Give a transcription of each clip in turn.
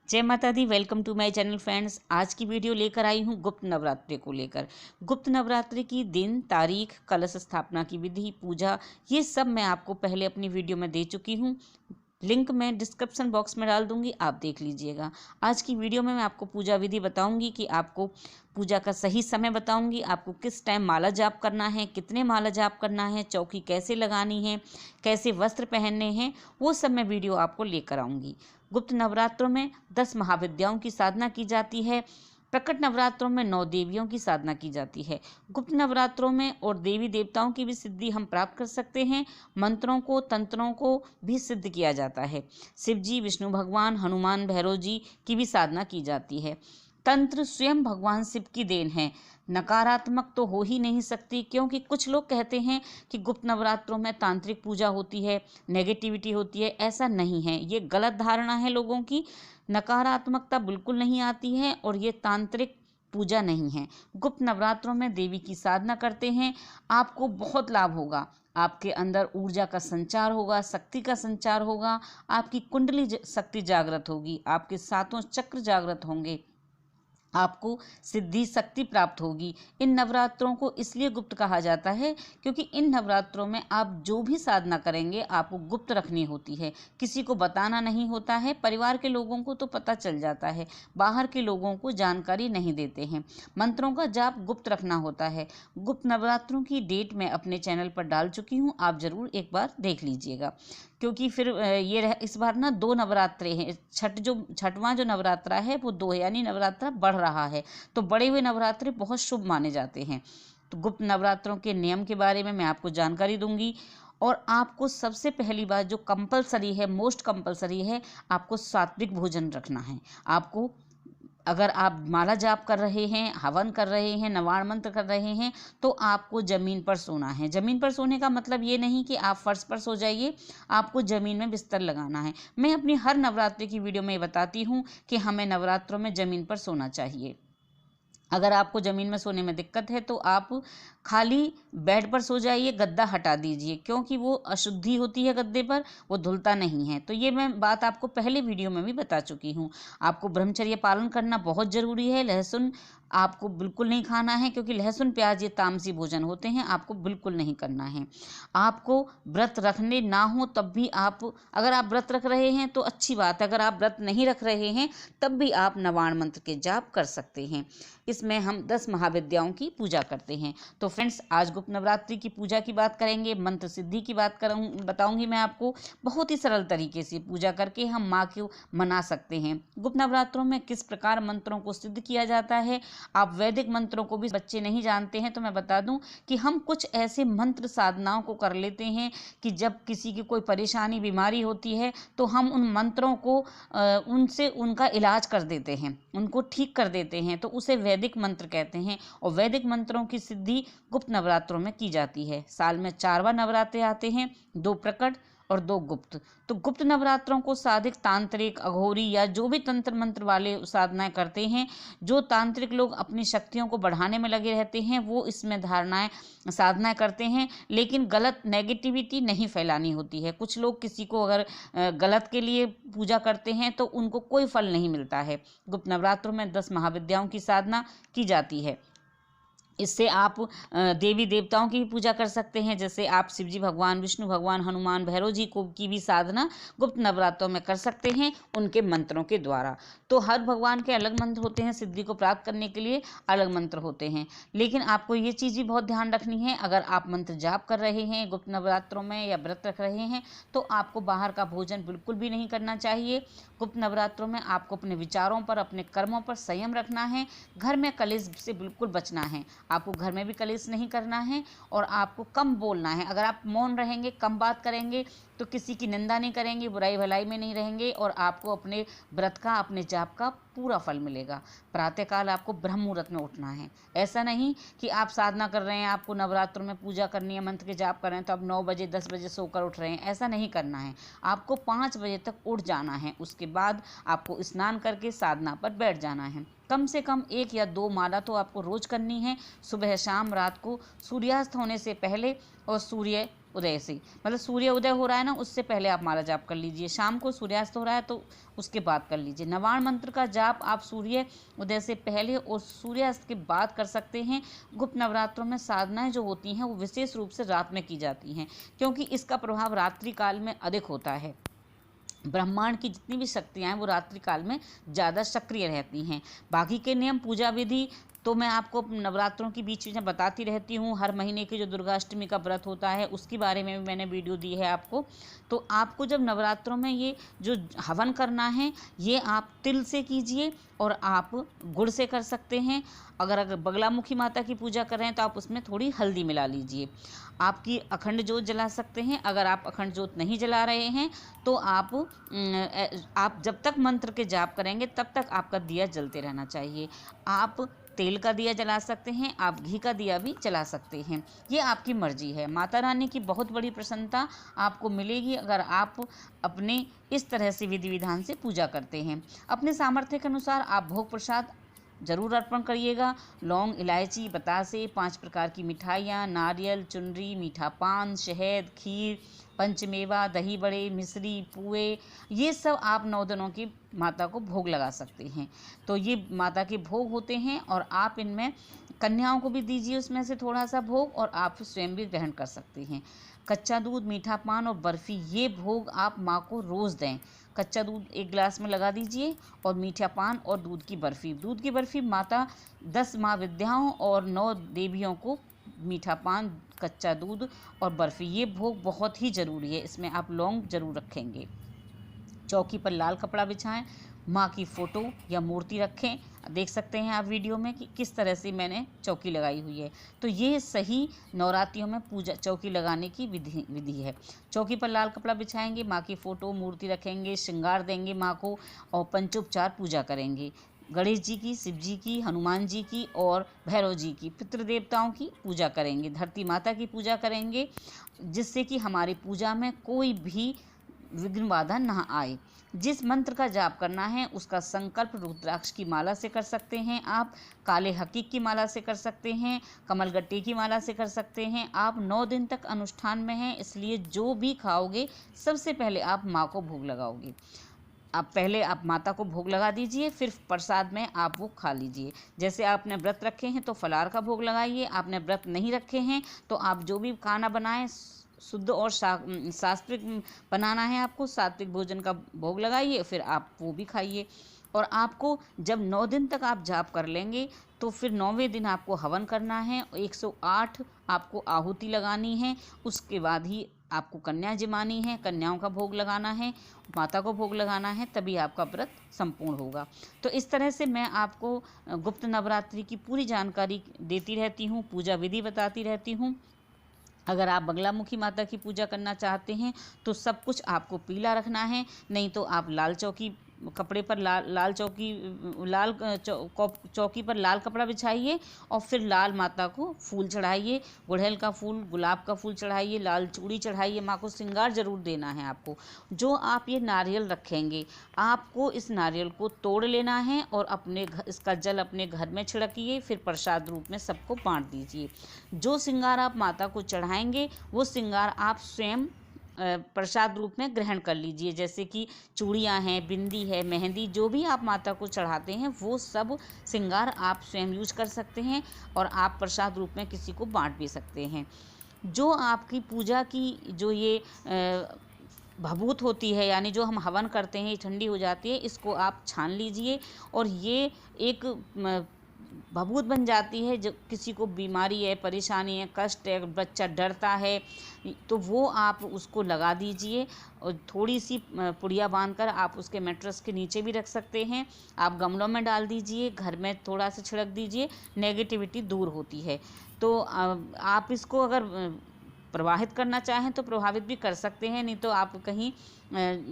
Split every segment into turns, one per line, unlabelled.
जय माता दी। Welcome to my channel friends. आज की वीडियो लेकर आई हूँ गुप्त नवरात्रि को लेकर। गुप्त नवरात्रि की दिन, तारीख, कलश स्थापना की विधि, पूजा, ये सब मैं आपको पहले अपनी वीडियो में दे चुकी हूँ। लिंक मैं डिस्क्रिप्शन बॉक्स में डाल दूंगी, आप देख लीजिएगा। आज की वीडियो में मैं आपको पूजा विधि बताऊंगी कि आपको पूजा का सही समय बताऊंगी, आपको किस टाइम माला जाप करना है, कितने माला जाप करना है, चौकी कैसे लगानी है, कैसे वस्त्र पहनने हैं, वो सब मैं वीडियो आपको लेकर आऊँगी। गुप्त नवरात्रों में 10 महाविद्याओं की साधना की जाती है। प्रकट नवरात्रों में 9 देवियों की साधना की जाती है। गुप्त नवरात्रों में और देवी देवताओं की भी सिद्धि हम प्राप्त कर सकते हैं। मंत्रों को, तंत्रों को भी सिद्ध किया जाता है। शिव जी, विष्णु भगवान, हनुमान, भैरव जी की भी साधना की जाती है। तंत्र स्वयं भगवान शिव की देन है, नकारात्मक तो हो ही नहीं सकती, क्योंकि कुछ लोग कहते हैं कि गुप्त नवरात्रों में तांत्रिक पूजा होती है, नेगेटिविटी होती है। ऐसा नहीं है, ये गलत धारणा है लोगों की। नकारात्मकता बिल्कुल नहीं आती है और ये तांत्रिक पूजा नहीं है। गुप्त नवरात्रों में देवी की साधना करते हैं, आपको बहुत लाभ होगा। आपके अंदर ऊर्जा का संचार होगा, शक्ति का संचार होगा, आपकी कुंडली शक्ति जागृत होगी, आपके सातों चक्र जागृत होंगे, आपको सिद्धि शक्ति प्राप्त होगी। इन नवरात्रों को इसलिए गुप्त कहा जाता है क्योंकि इन नवरात्रों में आप जो भी साधना करेंगे आपको गुप्त रखनी होती है, किसी को बताना नहीं होता है। परिवार के लोगों को तो पता चल जाता है, बाहर के लोगों को जानकारी नहीं देते हैं। मंत्रों का जाप गुप्त रखना होता है। गुप्त नवरात्रों की डेट मैं अपने चैनल पर डाल चुकी हूँ, आप ज़रूर एक बार देख लीजिएगा, क्योंकि फिर इस बार ना 2 नवरात्रे हैं। छठवां जो नवरात्रा है वो 2 है, यानी नवरात्रा बढ़ रहा है, तो बड़े हुए नवरात्रे बहुत शुभ माने जाते हैं। तो गुप्त नवरात्रों के नियम के बारे में मैं आपको जानकारी दूंगी। और आपको सबसे पहली बात जो कंपलसरी है, मोस्ट कंपलसरी है, आपको सात्विक भोजन रखना है। आपको, अगर आप माला जाप कर रहे हैं, हवन कर रहे हैं, नवाण मंत्र कर रहे हैं, तो आपको ज़मीन पर सोना है। ज़मीन पर सोने का मतलब ये नहीं कि आप फर्श पर सो जाइए, आपको ज़मीन में बिस्तर लगाना है। मैं अपनी हर नवरात्रि की वीडियो में बताती हूँ कि हमें नवरात्रों में ज़मीन पर सोना चाहिए। अगर आपको ज़मीन में सोने में दिक्कत है तो आप खाली बेड पर सो जाइए, गद्दा हटा दीजिए, क्योंकि वो अशुद्धि होती है गद्दे पर, वो धुलता नहीं है। तो ये मैं बात आपको पहले वीडियो में भी बता चुकी हूँ। आपको ब्रह्मचर्य पालन करना बहुत ज़रूरी है। लहसुन आपको बिल्कुल नहीं खाना है, क्योंकि लहसुन प्याज ये तामसी भोजन होते हैं, आपको बिल्कुल नहीं करना है। आपको व्रत रखने ना हो तब भी आप, अगर आप व्रत रख रहे हैं तो अच्छी बात है, अगर आप व्रत नहीं रख रहे हैं तब भी आप नवाण मंत्र के जाप कर सकते हैं। इसमें हम 10 महाविद्याओं की पूजा करते हैं। तो फ्रेंड्स, आज गुप्त नवरात्रि की पूजा की बात करेंगे, मंत्र सिद्धि की बात बताऊंगी मैं आपको। बहुत ही सरल तरीके से पूजा करके हम माँ को मना सकते हैं। गुप्त नवरात्रों में किस प्रकार मंत्रों को सिद्ध किया जाता है, आप वैदिक मंत्रों को भी बच्चे नहीं जानते हैं तो मैं बता दूं कि हम कुछ ऐसे मंत्र साधनाओं को कर लेते हैं कि जब किसी की कोई परेशानी, बीमारी होती है तो हम उन मंत्रों को उनसे उनका इलाज कर देते हैं, उनको ठीक कर देते हैं, तो उसे वैदिक मंत्र कहते हैं। और वैदिक मंत्रों की सिद्धि गुप्त नवरात्रों में की जाती है। साल में 4 बार नवरात्रे आते हैं, 2 प्रकट और 2 गुप्त। तो गुप्त नवरात्रों को साधिक तांत्रिक, अघोरी या जो भी तंत्र मंत्र वाले साधनाएं करते हैं, जो तांत्रिक लोग अपनी शक्तियों को बढ़ाने में लगे रहते हैं, वो इसमें धारणाएं, साधनाएं करते हैं, लेकिन गलत नेगेटिविटी नहीं फैलानी होती है। कुछ लोग किसी को अगर गलत के लिए पूजा करते हैं तो उनको कोई फल नहीं मिलता है। गुप्त नवरात्रों में 10 महाविद्याओं की साधना की जाती है। इससे आप देवी देवताओं की भी पूजा कर सकते हैं, जैसे आप शिव जी भगवान, विष्णु भगवान, हनुमान, भैरव जी को की भी साधना गुप्त नवरात्रों में कर सकते हैं उनके मंत्रों के द्वारा। तो हर भगवान के अलग मंत्र होते हैं, सिद्धि को प्राप्त करने के लिए अलग मंत्र होते हैं। लेकिन आपको ये चीज़ भी बहुत ध्यान रखनी है, अगर आप मंत्र जाप कर रहे हैं गुप्त नवरात्रों में या व्रत रख रहे हैं तो आपको बाहर का भोजन बिल्कुल भी नहीं करना चाहिए। गुप्त नवरात्रों में आपको अपने विचारों पर, अपने कर्मों पर संयम रखना है। घर में कलेश से बिल्कुल बचना है, आपको घर में भी कलेश नहीं करना है और आपको कम बोलना है। अगर आप मौन रहेंगे, कम बात करेंगे तो किसी की निंदा नहीं करेंगे, बुराई भलाई में नहीं रहेंगे और आपको अपने व्रत का, अपने जाप का पूरा फल मिलेगा। प्रातःकाल आपको ब्रह्म मुहूर्त में उठना है। ऐसा नहीं कि आप साधना कर रहे हैं, आपको नवरात्रों में पूजा करनी है, मंत्र के जाप कर रहे हैं तो आप 9 बजे 10 बजे सोकर उठ रहे हैं, ऐसा नहीं करना है। आपको 5 बजे तक उठ जाना है, उसके बाद आपको स्नान करके साधना पर बैठ जाना है। कम से कम 1 या 2 माला तो आपको रोज करनी है, सुबह शाम, रात को, सूर्यास्त होने से पहले और सूर्य उदय से, मतलब सूर्य उदय हो रहा है ना, उससे पहले आप माला जाप कर लीजिए। शाम को सूर्यास्त हो रहा है तो उसके बाद कर लीजिए। नवाण मंत्र का जाप आप सूर्य उदय से पहले और सूर्यास्त के बाद कर सकते हैं। गुप्त नवरात्रों में साधनाएं जो होती हैं वो विशेष रूप से रात में की जाती हैं, क्योंकि इसका प्रभाव रात्रि काल में अधिक होता है। ब्रह्मांड की जितनी भी शक्तियाँ हैं वो रात्रि काल में ज़्यादा सक्रिय रहती हैं। बाकी के नियम पूजा विधि तो मैं आपको नवरात्रों की बीच में बताती रहती हूँ। हर महीने की जो दुर्गाष्टमी का व्रत होता है उसके बारे में भी मैंने वीडियो दी है आपको। तो आपको जब नवरात्रों में ये जो हवन करना है ये आप तिल से कीजिए और आप गुड़ से कर सकते हैं। अगर बगलामुखी माता की पूजा कर रहे हैं तो आप उसमें थोड़ी हल्दी मिला लीजिए। आपकी अखंड जोत जला सकते हैं। अगर आप अखंड जोत नहीं जला रहे हैं तो आप जब तक मंत्र के जाप करेंगे तब तक आपका दिया जलते रहना चाहिए। आप तेल का दिया जला सकते हैं, आप घी का दिया भी जला सकते हैं, ये आपकी मर्जी है। माता रानी की बहुत बड़ी प्रसन्नता आपको मिलेगी अगर आप अपने इस तरह से विधि विधान से पूजा करते हैं। अपने सामर्थ्य के अनुसार आप भोग प्रसाद जरूर अर्पण करिएगा। लौंग, इलायची, बतासे, 5 प्रकार की मिठाइयाँ, नारियल, चुनरी, मीठा पान, शहद, खीर, पंचमेवा, दही बड़े, मिश्री, पुए, ये सब आप 9 दिनों की माता को भोग लगा सकते हैं। तो ये माता के भोग होते हैं और आप इनमें कन्याओं को भी दीजिए उसमें से थोड़ा सा भोग, और आप स्वयं भी ग्रहण कर सकते हैं। कच्चा दूध, मीठा पान और बर्फ़ी, ये भोग आप माँ को रोज़ दें। कच्चा दूध 1 गिलास में लगा दीजिए और मीठा पान और दूध की बर्फ़ी माता 10 माँ विद्याओं और 9 देवियों को मीठा पान, कच्चा दूध और बर्फ़ी, ये भोग बहुत ही ज़रूरी है। इसमें आप लौंग ज़रूर रखेंगे। चौकी पर लाल कपड़ा बिछाएं, माँ की फ़ोटो या मूर्ति रखें। देख सकते हैं आप वीडियो में कि किस तरह से मैंने चौकी लगाई हुई है। तो ये सही नवरात्रियों में पूजा चौकी लगाने की विधि है। चौकी पर लाल कपड़ा बिछाएंगे, माँ की फ़ोटो, मूर्ति रखेंगे, श्रृंगार देंगे माँ को और पंचोपचार पूजा करेंगे। गणेश जी की, शिव जी की, हनुमान जी की और भैरव जी की, पितृदेवताओं की पूजा करेंगे। धरती माता की पूजा करेंगे, जिससे कि हमारी पूजा में कोई भी विघ्न बाधा ना आए। जिस मंत्र का जाप करना है उसका संकल्प रुद्राक्ष की माला से कर सकते हैं आप, काले हकीक की माला से कर सकते हैं, कमलगट्टे की माला से कर सकते हैं। आप 9 दिन तक अनुष्ठान में हैं, इसलिए जो भी खाओगे सबसे पहले आप माँ को भोग लगाओगे। आप माता को भोग लगा दीजिए, फिर प्रसाद में आप वो खा लीजिए। जैसे आपने व्रत रखे हैं तो फलाहार का भोग लगाइए, आपने व्रत नहीं रखे हैं तो आप जो भी खाना बनाएं शुद्ध और सात्विक बनाना है, आपको सात्विक भोजन का भोग लगाइए, फिर आप वो भी खाइए। और आपको जब 9 दिन तक आप जाप कर लेंगे तो फिर 9वें दिन आपको हवन करना है, 108 आपको आहुति लगानी है, उसके बाद ही आपको कन्या जिमानी है, कन्याओं का भोग लगाना है, माता को भोग लगाना है, तभी आपका व्रत संपूर्ण होगा। तो इस तरह से मैं आपको गुप्त नवरात्रि की पूरी जानकारी देती रहती हूँ, पूजा विधि बताती रहती हूँ। अगर आप बगलामुखी माता की पूजा करना चाहते हैं तो सब कुछ आपको पीला रखना है, नहीं तो आप लाल चौकी कपड़े पर चौकी पर लाल कपड़ा बिछाइए और फिर लाल माता को फूल चढ़ाइए, गुड़हल का फूल, गुलाब का फूल चढ़ाइए, लाल चूड़ी चढ़ाइए। माँ को श्रृंगार जरूर देना है आपको। जो आप ये नारियल रखेंगे, आपको इस नारियल को तोड़ लेना है और इसका जल अपने घर में छिड़किए, फिर प्रसाद रूप में सबको बांट दीजिए। जो श्रृंगार आप माता को चढ़ाएंगे वो श्रृंगार आप स्वयं प्रसाद रूप में ग्रहण कर लीजिए। जैसे कि चूड़ियाँ हैं, बिंदी है, मेहंदी, जो भी आप माता को चढ़ाते हैं वो सब श्रृंगार आप स्वयं यूज कर सकते हैं और आप प्रसाद रूप में किसी को बांट भी सकते हैं। जो आपकी पूजा की जो ये भभूत होती है, यानी जो हम हवन करते हैं, ये ठंडी हो जाती है, इसको आप छान लीजिए और ये एक भभूत बन जाती है। जो किसी को बीमारी है, परेशानी है, कष्ट है, बच्चा डरता है, तो वो आप उसको लगा दीजिए और थोड़ी सी पुड़िया बांधकर आप उसके मैट्रेस के नीचे भी रख सकते हैं। आप गमलों में डाल दीजिए, घर में थोड़ा सा छिड़क दीजिए, नेगेटिविटी दूर होती है। तो आप इसको अगर प्रवाहित करना चाहें तो प्रभावित भी कर सकते हैं, नहीं तो आप कहीं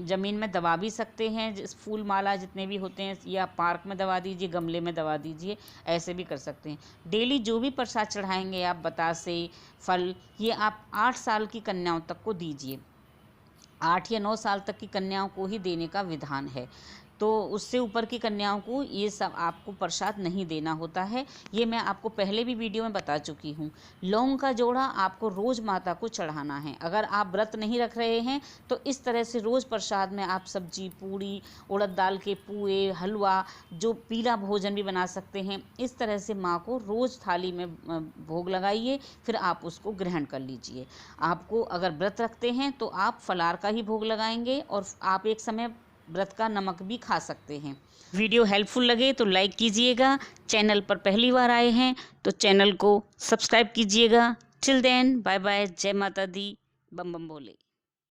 ज़मीन में दबा भी सकते हैं। जिस फूल माला जितने भी होते हैं, या पार्क में दबा दीजिए, गमले में दबा दीजिए, ऐसे भी कर सकते हैं। डेली जो भी प्रसाद चढ़ाएंगे आप, बतासे, फल, ये आप 8 साल की कन्याओं तक को दीजिए। 8 या 9 साल तक की कन्याओं को ही देने का विधान है। तो उससे ऊपर की कन्याओं को ये सब आपको प्रसाद नहीं देना होता है। ये मैं आपको पहले भी वीडियो में बता चुकी हूँ। लौंग का जोड़ा आपको रोज़ माता को चढ़ाना है। अगर आप व्रत नहीं रख रहे हैं तो इस तरह से रोज़ प्रसाद में आप सब्जी, पूड़ी, उड़द दाल के पुए, हलवा, जो पीला भोजन भी बना सकते हैं। इस तरह से माँ को रोज़ थाली में भोग लगाइए, फिर आप उसको ग्रहण कर लीजिए। आपको अगर व्रत रखते हैं तो आप फलाहार का ही भोग लगाएंगे और आप एक समय व्रत का नमक भी खा सकते हैं। वीडियो हेल्पफुल लगे तो लाइक कीजिएगा। चैनल पर पहली बार आए हैं तो चैनल को सब्सक्राइब कीजिएगा। टिल देन बाय बाय, जय माता दी, बम बम भोले।